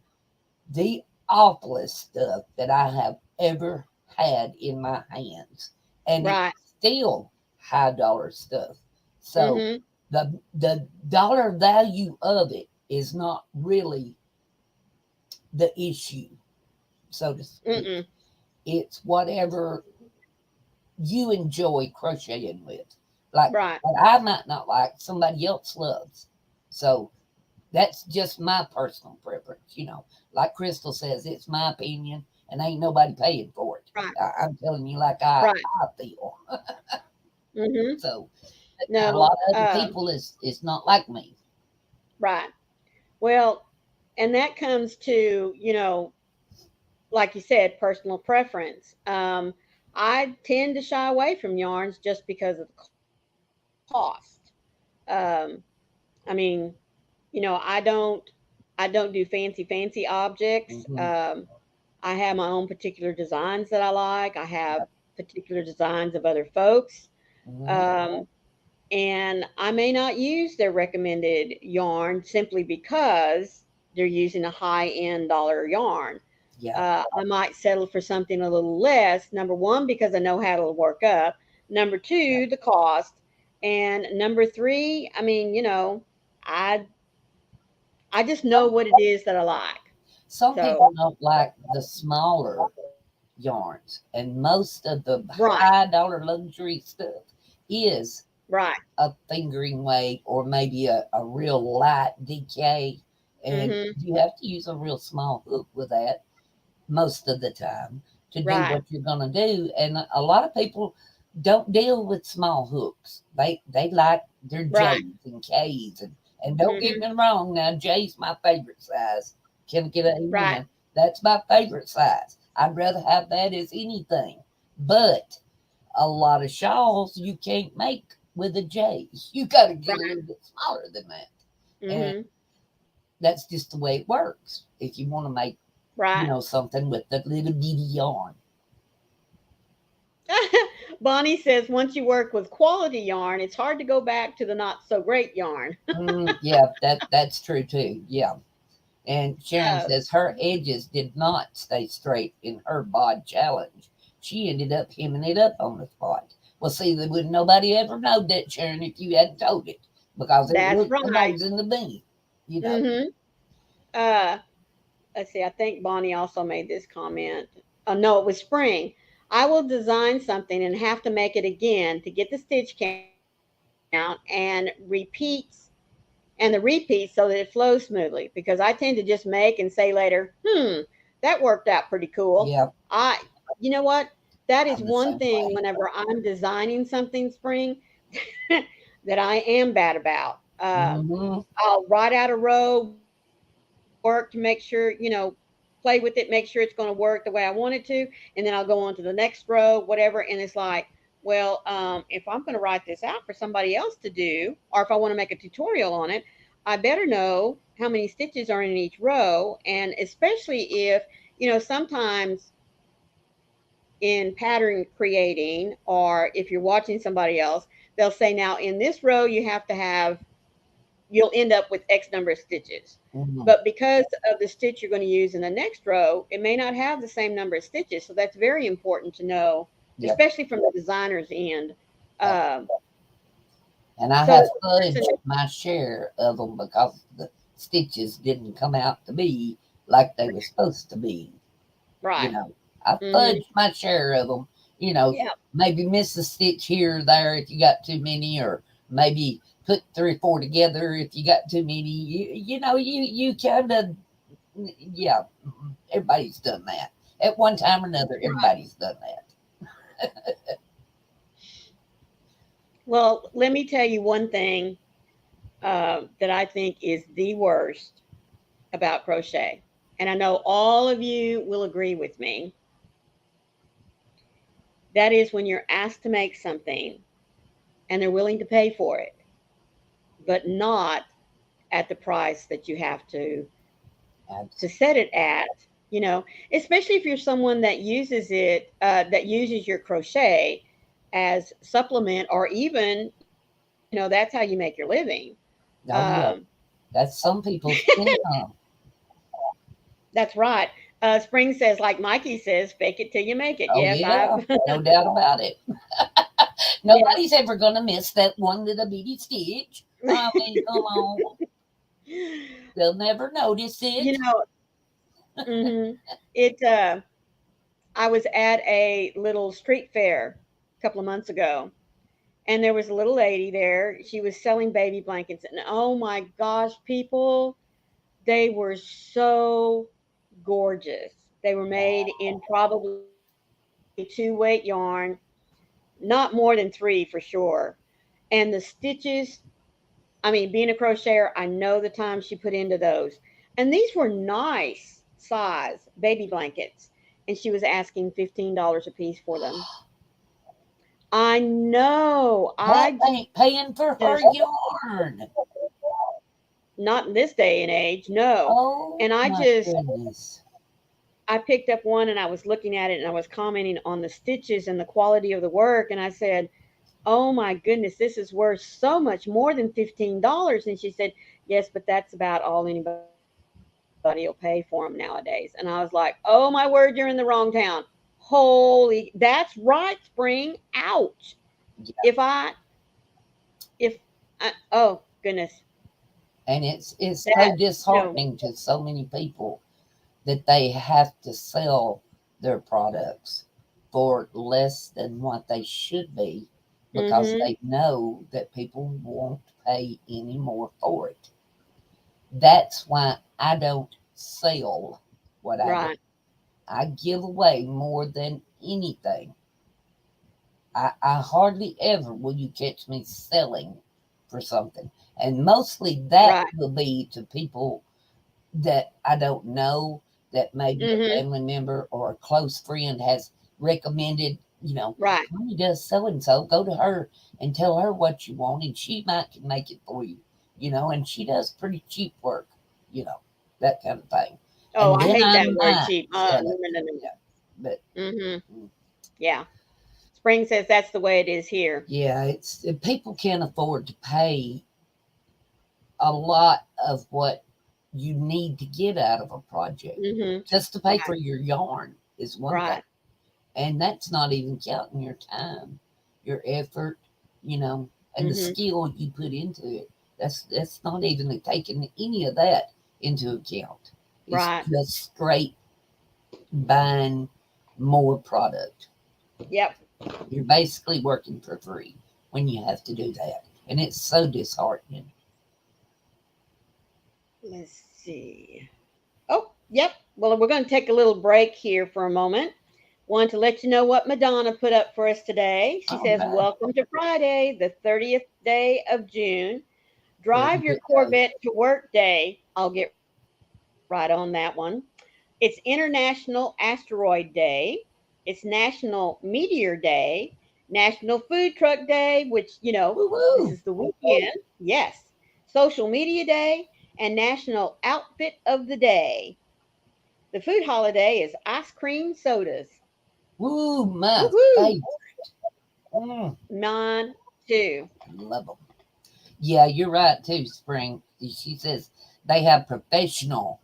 the awfulest stuff that I have ever had in my hands, and it's Right. still high dollar stuff. So Mhm. the dollar value of it is not really the issue, so to speak. Mm-mm. It's whatever you enjoy crocheting with. Like Right. what I might not like, somebody else loves. So that's just my personal preference, you know. Like Crystal says, it's my opinion, and ain't nobody paying for it. Right. I'm telling you, like Right. I feel. Mhm. So a No. lot of other people is not like me. Right. Well, and that comes to, like you said, personal preference. I tend to shy away from yarns just because of the cost. Um, I mean, I don't do fancy objects. Hmm. I have my own particular designs that I like. I have Yep. particular designs of other folks. Hmm. Um, and I may not use their recommended yarn simply because they're using a high end dollar yarn. Yeah. I might settle for something a little less. Number one, because I know how it'll work up. Number Yeah. two, the cost. And number three, I mean, I I just know Some what it is that I like. some people So, don't like the smaller yarns, and most of the right, high dollar luxury stuff is right. a fingering weight or maybe a real light decay. And Mhm. you have to use a real small hook with that most of the time to do Right, what you're going to do. And a lot of people don't deal with small hooks. They like their right. J's and K's. And don't get Mhm. me wrong, now J's my favorite size. Can I get an Right, amen? That's my favorite size. I'd rather have that as anything. But a lot of shawls you can't make with a J. You got to get a right. little bit smaller than that. And Mhm. that's just the way it works. If you want to make, Right. something with the little bitty yarn. Bonnie says once you work with quality yarn, it's hard to go back to the not so great yarn. Yeah, that's true too. Yeah. And Sharon Uh, says her edges did not stay straight in her bod challenge. She ended up hemming it up on the spot. Well, see, there would nobody ever know that, Sharon, if you hadn't told it because it that's looked right. amazing to me. You know. Mhm. Uh, let's see. I think Bonnie also made this comment. Oh no, it was Spring. I will design something and have to make it again to get the stitch count and the repeats so that it flows smoothly because I tend to just make and say later, that worked out pretty cool. Yeah, You know what? That is I'm the one same thing way. whenever I'm designing something, Spring, that I am bad about. Hmm. I'll write out a row, work to make sure, play with it, make sure it's going to work the way I want it to, and then I'll go on to the next row, whatever. And it's like, well, if I'm going to write this out for somebody else to do, or if I want to make a tutorial on it, I better know how many stitches are in each row. And especially if, sometimes in pattern creating, or if you're watching somebody else, they'll say, now in this row, you'll end up with X number of stitches. Mm-hmm. But because of the stitch you're going to use in the next row, it may not have the same number of stitches. So that's very important to know, Yep. especially from the designer's end. Um, And I have so, fudged my share of them because the stitches didn't come out to be like they were supposed to be. right. I Mm-hmm. fudged my share of them. Yeah. Maybe miss a stitch here or there if you got too many, or maybe put 3 or 4 together if you got too many. You kind of, yeah. Everybody's done that at one time or another. Everybody's done that. Well, let me tell you one thing that I think is the worst about crochet. And I know all of you will agree with me. That is when you're asked to make something and they're willing to pay for it, but not at the price that you have to set it at, especially if you're someone that uses it, that uses your crochet as supplement, or even, that's how you make your living. Oh Um, yeah, that's some people's income. that's right. Spring says, like Mikey says, fake it till you make it. Oh Yes, yeah, I've, no doubt about it. yeah. Nobody's ever gonna miss that one little bitty stitch. I mean, come on, they'll never notice You it. know, hmm it, I was at a little street fair a couple of months ago, and there was a little lady there. She was selling baby blankets, and oh my gosh, people, they were so gorgeous. They were made in probably two-weight yarn, not more than three for sure. And the stitches, I mean, being a crocheter, I know the time she put into those. And these were nice size baby blankets. And she was asking $15 a piece for them. I know. That I ain't paying for her just, yarn. not in this day and age, no. Oh And my goodness. I picked up one and I was looking at it and I was commenting on the stitches and the quality of the work. And I said, oh my goodness, this is worth so much more than $15. And she said, yes, but that's about all anybody will pay for them nowadays. And I was like, oh my word, you're in the wrong town. Holy, that's right, Spring. Ouch. If Yeah. I, if oh goodness, And it's that, so you know, disheartening to so many people that they have to sell their products for less than what they should be because mm-hmm, they know that people won't pay any more for it. That's why I don't sell what I do. right, I give away more than anything. I hardly ever will you catch me selling for something. And mostly that right, will be to people that I don't know, that maybe a mm-hmm, family member or a close friend has recommended, right. Connie does so and so, go to her and tell her what you want, and she might can make it for you, and she does pretty cheap work, you know, that kind of thing. Oh, And I then hate I that word might cheap. sell No, it. no, no, no. Yeah. But Mm-hmm. mm, Yeah. Spring says that's the way it is here. yeah, it's people can't afford to pay a lot of what you need to get out of a project. Mm-hmm. Just to pay Right. for your yarn is one thing. Right. And that's not even counting your time, your effort, and the Mm-hmm. skill you put into it. That's not even taking any of that into account. It's Right. just straight buying more product. Yep. You're basically working for free when you have to do that. And it's so disheartening. Let's see. Oh, yep. Well, we're going to take a little break here for a moment. Want to let you know what Madonna put up for us today. She All says, right. welcome to Friday, the 30th day of June. There Drive your you go. Corvette to work day. I'll get right on it. right on that one. It's International Asteroid Day. It's National Meteor Day, National Food Truck Day, which, Woo this woo. is the weekend. Yes. Social Media Day, and National Outfit of the Day. The food holiday is ice cream sodas. Woo, my Woohoo! favorite. Mm, Mine too. love them. Yeah, you're right too, Spring. She says they have professional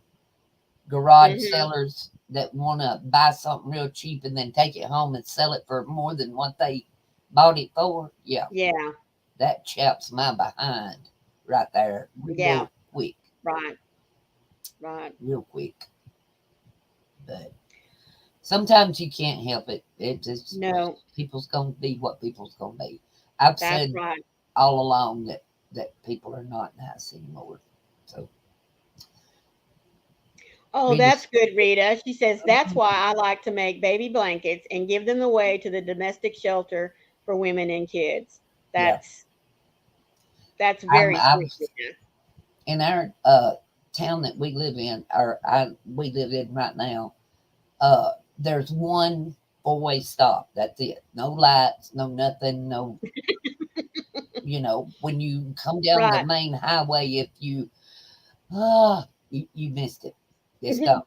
garage Hmm. sellers that want to buy something real cheap and then take it home and sell it for more than what they bought it for. Yeah, Yeah, that chaps my behind right there, yeah, real quick, right, right. real quick. But sometimes you can't help it. It just No, people's gonna be what people's gonna be. I've that's said right. all along that people are not nice anymore. So Oh, Rita, that's good, Rita. She says that's why I like to make baby blankets and give them away to the domestic shelter for women and kids. yeah, That's I'm very I've sweet, Rita. in our town that we live in, or we live in right now. There's one four-way stop. That's it. No lights, no nothing, no. When you come down the Right. main highway, if you missed it. It's gone.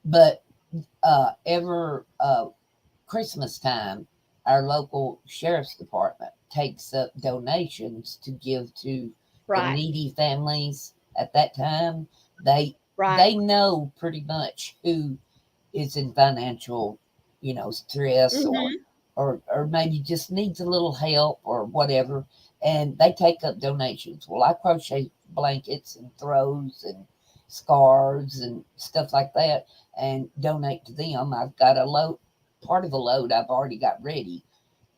But ever Christmas time, our local sheriff's department takes up donations to give to the Right. needy families at that time. They Right. they know pretty much who is in financial, stress Mhm. or maybe just needs a little help or whatever, and they take up donations. Well, I crochet blankets and throws and scarves and stuff like that, and donate to them. I've got a load, part of a load I've already got ready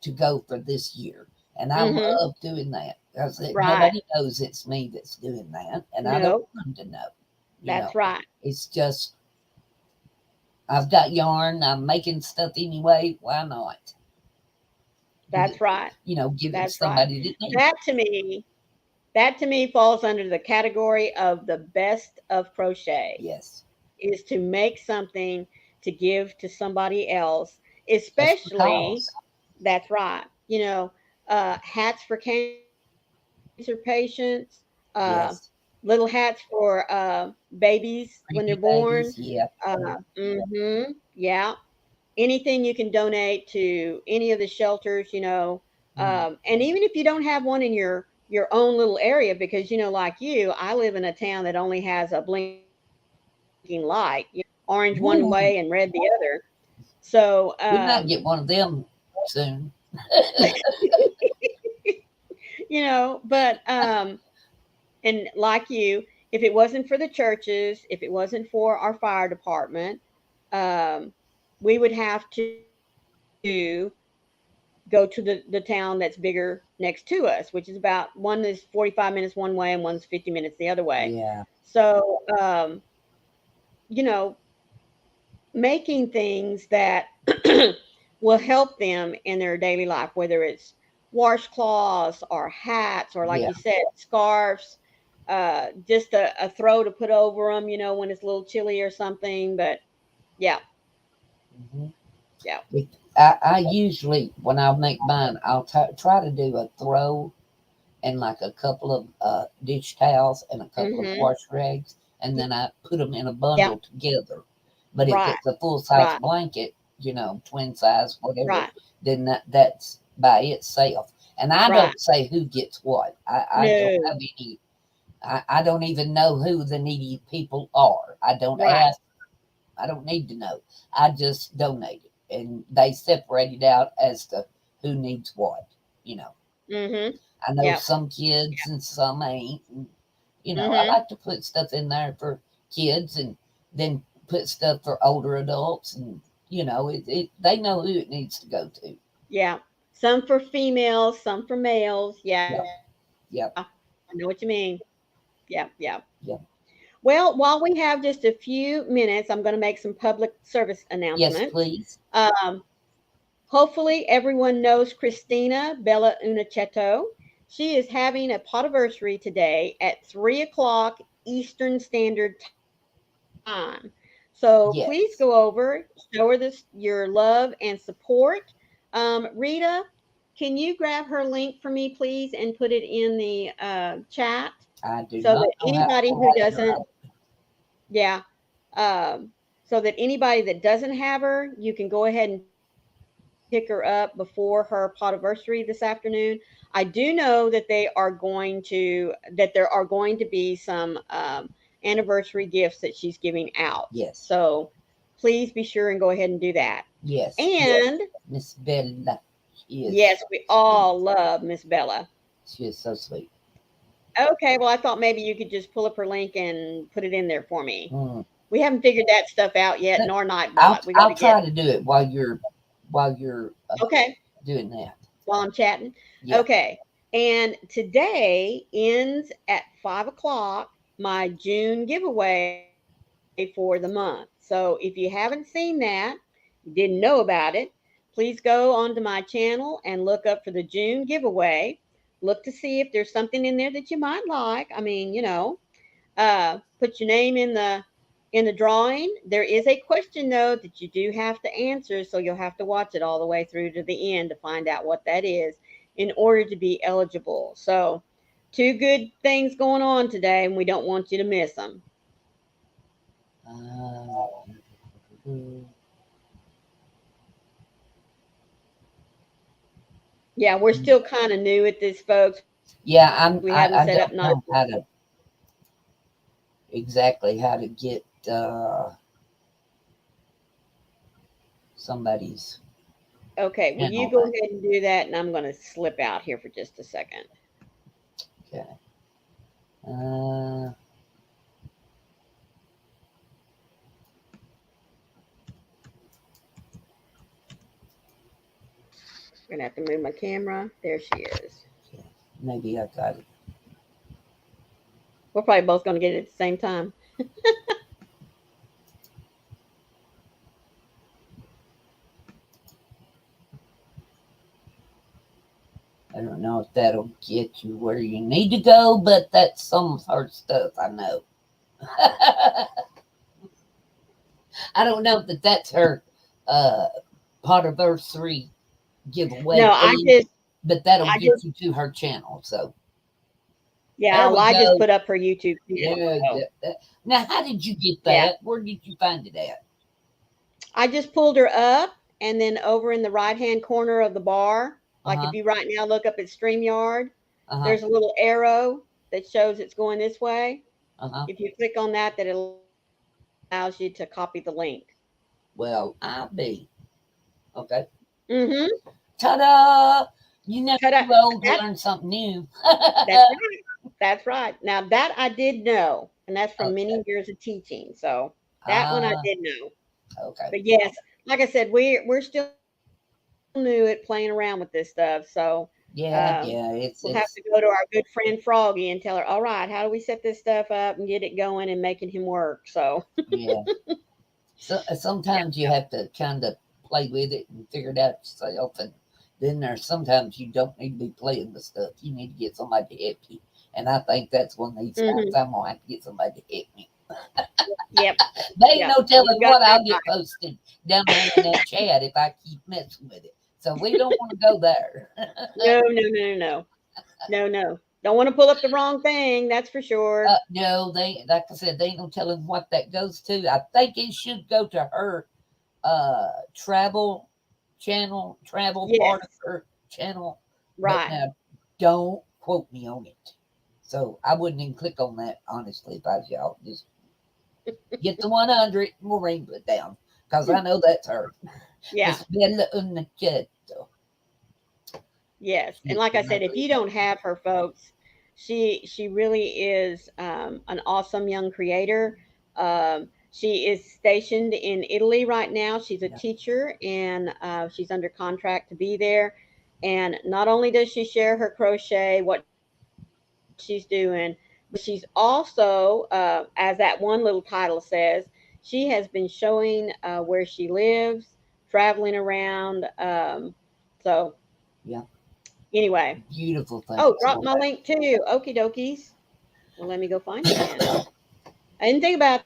to go for this year, and I Mhm. love doing that. I said Right. nobody knows it's me that's doing that, and I don't No, want them to know. You that's know, right. it's just I've got yarn. I'm making stuff anyway. Why not give That's it? right. Give it to That's right. somebody that needs That it. to me, that to me falls under the category of the best of crochet Yes, is to make something to give to somebody else, just especially because. that's right. Hats for cancer patients, Yes, little hats for babies when they're pregnant born. babies. Yeah. Yeah. Anything you can donate to any of the shelters, Mm. and even if you don't have one in your own little area, because like you, I live in a town that only has a blinking light, orange one way and red Woo! the other. So, We might get one of them soon. but and like you, if it wasn't for the churches, if it wasn't for our fire department, um, we would have to go to the town that's bigger next to us, which is about one is 45 minutes one way and one's 50 minutes the other way. Yeah. So, you know, making things that will help them in their daily life, whether it's washcloths or hats or, like Yeah. you said, scarves, just a throw to put over them, when it's a little chilly or something. But yeah, Mhm. yeah. I usually, when I make mine, I'll try to do a throw and like a couple of dish towels and a couple of Hmm. wash rags, and then I put them in a Yeah. bundle together. But if Right. it's a full size Right. blanket, twin size, whatever, Right. then that's by itself. And I Right. don't say who gets what. I don't No. have any. I don't even know who the needy people are. I don't Right. ask. I don't need to know. I just donate it, and they separate it out as to who needs what. You know. Hmm. I know Yep. some kids and some ain't. And, I Hmm. like to put stuff in there for kids and then put stuff for older adults. And, they know who it needs to go to. Yeah. Some for females, some for males. Yeah. Yep. I know Yep. what you mean. Yeah. Yeah. Yep. Well, while we have just a few minutes, I'm going to make some public service Yes, announcements. please. Um, Hopefully, everyone knows Christina Bella Unacetto. She is having a potiversary today at 3 o'clock Eastern Standard Time. time. So please Yes, go over, show her this your love and support. Rita, can you grab her link for me, please, and put it in the chat I do so not that know how anybody to who have her. doesn't, yeah, um, so that anybody that doesn't have her, you can go ahead and pick her up before her potiversary this afternoon. I do know that there are going to be some anniversary gifts that she's giving out. Yes, So please be sure and go ahead and do that. yes, And Miss Bella. She is yes, we sweet. all love Miss Bella. She is so sweet. Okay, well, I thought maybe you could just pull up her link and put it in there for me. Mm. We haven't figured that stuff out yet, Let- nor Nightbot. We got I'll to get try to do it while you're okay doing that. while I'm chatting. Yeah. Okay, and today ends at 5 o'clock my June giveaway for the month. So if you haven't seen that, didn't know about it, please go onto my channel and look up for the June giveaway. Look to see if there's something in there that you might like. I mean, put your name in the drawing. There is a question though that you do have to answer, so you'll have to watch it all the way through to the end to find out what that is in order to be eligible. So, two good things going on today, and we don't want you to miss them. Mm. Yeah, we're still kind of new at this, folks. We haven't set up Yeah, not a I don't know how to exactly how to get somebody's Okay, will you channel go name. ahead and do that? And I'm going to slip out here for just a second. Okay. Uh, I'm going to have to move my camera. There she is. okay. Maybe I got it. We're probably both going to get it at the same time. I don't know if that'll get you where you need to go, but that's some of her stuff. I know. I don't know that that's her uh Potiversary giveaway No, thing, but that'll I get just, you to her channel. So yeah, there well, we I just go. put up her YouTube channel. Yeah. So, Now, how did you get yeah, that? Where did you find it at? I just pulled her up, and then over in the right hand corner of the bar, Uh like if huh. you right now look up at StreamYard, Uh huh. there's a little arrow that shows it's going this way. Uh huh. If you click on that, that allows you to copy the link. Well, I be okay. Mm-hmm. Ta-da! You never Ta-da. too old to That, learn something new. that's right. That's right. Now that I did know, and that's from Okay. many years of teaching. So that one I Ah. did know. Okay. But yes, like I said, we're still new at playing around with this stuff. So we'll Yeah. have to Yeah. go to our It's good friend Froggy and tell her, all right, how do we set this stuff up and get it going and making him work? So yeah. So yeah, sometimes you have to kind of play with it and figure it out yourself, and then there's sometimes you don't need to be playing with stuff. You need to get somebody to help you. And I think that's one of these hmm, times I'm gonna have to get somebody to help me. yep, They ain't yep. no You telling got what that I'll get right. posted down there in that chat if I keep messing with it. So we don't want to go there. No, no, no, no, no, no, no. Don't want to pull up the wrong thing. That's for sure. No, they like I said, they ain't no telling what that goes to. I think it should go to her travel channel, travel part of Yes, her channel. But right. now don't quote me on it. So I wouldn't even click on that honestly if I was y'all. Just get the 100 and we'll ring it down. Because I know that's her. Yeah. Miss Bella Unicetto. Yes, and She like I can said, if never you don't have her, folks, she really is an awesome young creator. She is stationed in Italy right now. She's a yeah. teacher, and she's under contract to be there. And not only does she share her crochet, what she's doing, but she's also, as that one little title says, she has been showing where she lives, traveling around. So Yeah. anyway, Beautiful oh, things drop no my matter. link too. Okie dokies. Well, let me go find it then. I didn't think about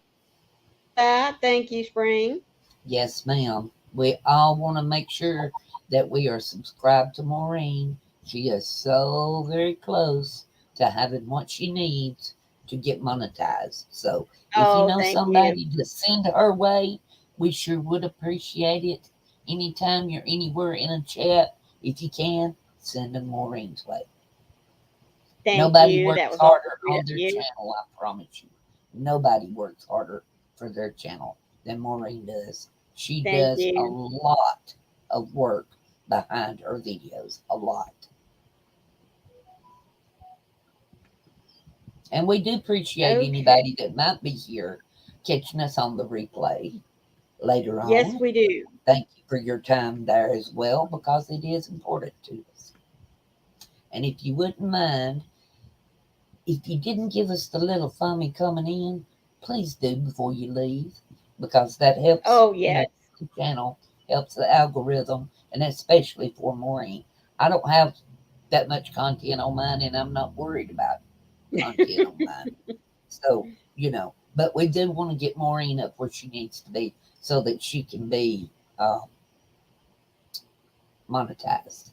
that. that. Thank you, Spring. Yes, ma'am. We all want to make sure that we are subscribed to Maureen. She is so very close to having what she needs to get monetized. So if you Oh, know thank you. somebody to send her way, we sure would appreciate it. Anytime you're anywhere in a chat, if you can, send them Maureen's way. Thank Nobody you. That works was awfully harder sweet on of their you. channel, I promise you. Nobody works harder for their channel than Maureen does. She Thank does a you. lot of work behind her videos, a lot. And we do appreciate Okay. anybody that might be here catching us on the replay later Yes, on. we do. Thank you for your time there as well because it is important to us. And if you wouldn't mind, if you didn't give us the little thumbie coming in, please do before you leave because that helps, Oh, yes. the channel, helps the algorithm, and especially for Maureen. I don't have that much content on mine, and I'm not worried about content on mine. So, but we do want to get Maureen up where she needs to be so that she can be uh, monetized.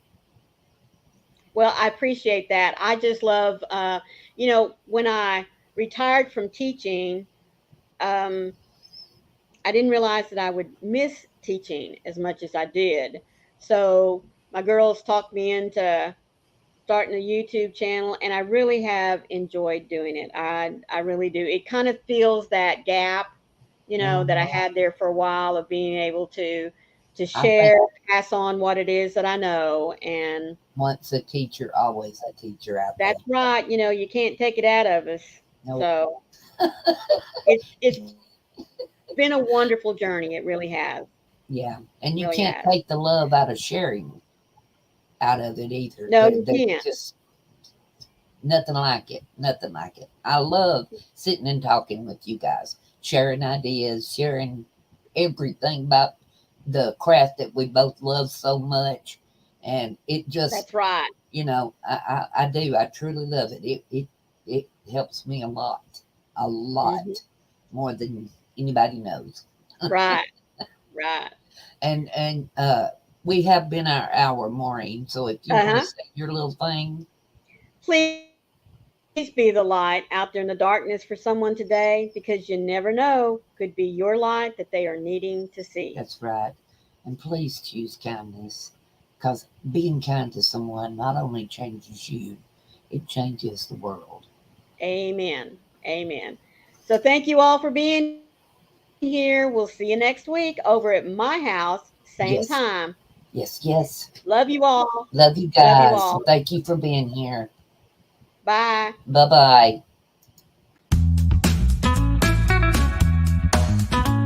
Well, I appreciate that. I just love, when I retired from teaching, um, I didn't realize that I would miss teaching as much as I did. So my girls talked me into starting a YouTube channel, and I really have enjoyed doing it. I really do. It kind of fills that gap, that I Mhm. had there for a while of being able to I think share, pass on what it is that I know, and once a teacher, always a teacher out there. that's right. You can't take it out of us. Nope. So it's been a wonderful journey. It really has. It really Yeah, has. and you can't take the love out of sharing out of it either. No, you There's can't. just nothing like it. Nothing like it. I love sitting and talking with you guys, sharing ideas, sharing everything about the craft that we both love so much, and it just, That's right. I do. I truly love it. It helps me a Hmm. lot more than anybody knows. Right. Right. And we have been our hour, Maureen. So if you want to Uh-huh. say your little thing, Please be the light out there in the darkness for someone today because you never know. Could be your light that they are needing to see. that's right. And please choose kindness, because being kind to someone not only changes you, it changes the world. Amen. Amen. So thank you all for being here. We'll see you next week over at my house, same time. Yes, yes, yes. Love you all. Love you Love you guys. all. And thank you for being here. Bye. Bye bye.